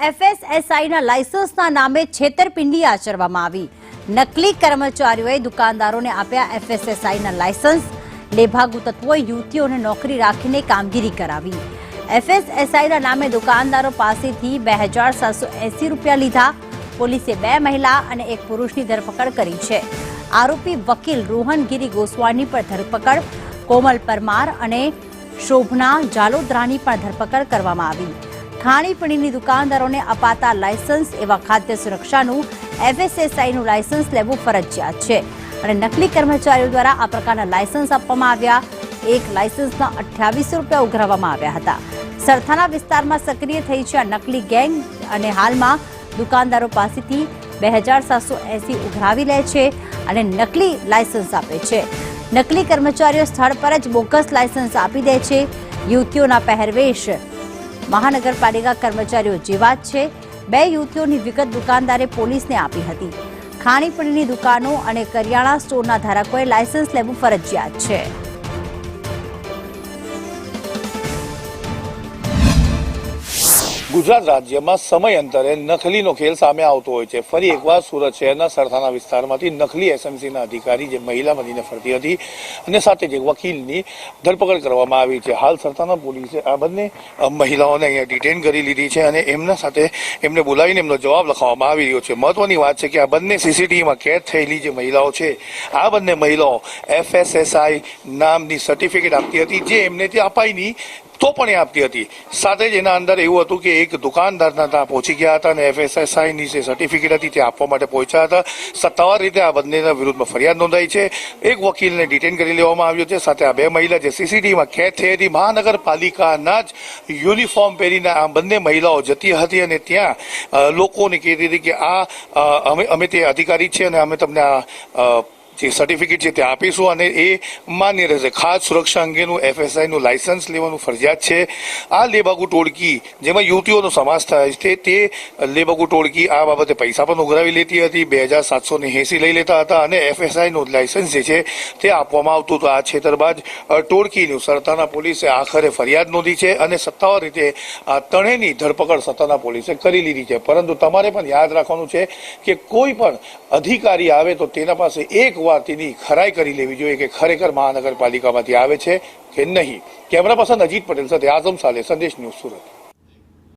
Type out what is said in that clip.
એફએસએસઆઈના લાયસન્સના નામે છેતરપિંડી આચરવામાં આવી। નકલી કર્મચારીઓએ દુકાનદારોને આપ્યા એફએસએસઆઈના લાયસન્સ। લેભાગુ તત્વોએ યુવતીઓને નોકરી રાખીને કામગીરી કરાવી। એફએસએસઆઈના નામે દુકાનદારો પાસેથી 2780 રૂપિયા લીધા। પોલીસે 2 મહિલા અને 1 પુરુષની ધરપકડ કરી છે। આરોપી વકીલ રોહનગીરી ગોસ્વામીની પણ ધરપકડ, કોમલ પરમાર અને શોભના જાલોદરાની પણ ધરપકડ કરવામાં આવી। ખાણીપીણીની દુકાનદારોને અપાતા લાયસન્સ એવા ખાદ્ય સુરક્ષાનું એફએસએસઆઈનું લાયસન્સ લેવું ફરજિયાત છે અને નકલી કર્મચારીઓ દ્વારા આ પ્રકારના લાયસન્સ આપવામાં આવ્યા। એક લાયસન્સના 2800 રૂપિયા ઉઘરાવવામાં આવ્યા હતા। સરથાના વિસ્તારમાં સક્રિય થઈ છે આ નકલી ગેંગ અને હાલમાં દુકાનદારો પાસેથી 2780 ઉઘરાવી લે છે અને નકલી લાયસન્સ આપે છે। નકલી કર્મચારીઓ સ્થળ પર જ બોગસ લાયસન્સ આપી દે છે। યુવતીઓના પહેરવેશ મહાનગરપાલિકા કર્મચારીઓ જેવા જ છે। 2 યુવતીઓની વિગત દુકાનદારે પોલીસને આપી હતી। ખાણીપીણીની દુકાનો અને કરિયાણા સ્ટોરના ધારકોએ લાયસન્સ લેવું ફરજિયાત છે। ગુજરાત રાજ્યમાં સમયાંતરે નકલીનો ખેલ સામે આવતો હોય છે। ફરી એકવાર સુરત શહેરના સરથાના વિસ્તારમાંથી નકલી એસએમસીના અધિકારી જે મહિલા બનીને ફરતી હતી અને સાથે જ વકીલની ધરપકડ કરવામાં આવી છે। હાલ સરથાના પોલીસે આ બંને મહિલાઓને અહીંયા ડિટેન કરી લીધી છે અને એમના સાથે એમને બોલાવીને એમનો જવાબ લખાવવામાં આવી રહ્યો છે। મહત્વની વાત છે કે આ બંને સીસીટીવીમાં કેદ થયેલી જે મહિલાઓ છે, આ બંને મહિલાઓ એફએસએસઆઈ નામની સર્ટિફિકેટ આપતી હતી જે એમને ત્યાં અપાઈ નહીં તો પણ એ આપતી હતી। સાથે જ એના અંદર એવું હતું કે એક દુકાનદારના ત્યાં પહોંચી ગયા હતા અને એફએસએસઆઈની જે સર્ટિફિકેટ હતી તે આપવા માટે પહોંચ્યા હતા। સત્તાવાર રીતે આ બંનેના વિરુદ્ધમાં ફરિયાદ નોંધાઈ છે। એક વકીલને ડિટેન કરી લેવામાં આવ્યો છે। સાથે આ 2 મહિલા જે સીસીટીવીમાં કેદ થઈ હતી, મહાનગરપાલિકાના જ યુનિફોર્મ પહેરીને આ બંને મહિલાઓ જતી હતી અને ત્યાં લોકોને કહેતી હતી કે અમે તે અધિકારી છે અને અમે તમને આ જે સર્ટિફિકેટ છે તે આપીશું અને એ માન્ય રહેશે। ખાસ સુરક્ષા અંગેનું એફએસઆઈનું લાયસન્સ લેવાનું ફરજિયાત છે। આ લેબાગુ ટોળકી જેમાં યુવતીઓનો સમાવેશ થાય છે તે લેબાગુ ટોળકી આ બાબતે પૈસા પણ ઉઘરાવી લેતી હતી। 2780 લઈ લેતા હતા અને એફએસઆઈનું લાયસન્સ જે છે તે આપવામાં આવતું હતું। આ છેતરબાજ ટોળકીનું સરથાના પોલીસે આખરે ફરિયાદ નોંધી છે અને સત્તાવાર રીતે આ ત્રણેયની ધરપકડ સરથાના પોલીસે કરી લીધી છે। પરંતુ તમારે પણ યાદ રાખવાનું છે કે કોઈ પણ અધિકારી આવે તો તેના પાસે એક વાર તેની ખરાઈ કરી લેવી જોઈએ કે ખરેખર મહાનગરપાલિકામાંથી આવે છે કે નહીં। કેમેરા પર્સન અજીત પટેલ સાથે આઝમ સાલે, સંદેશ ન્યૂઝ, સુરત।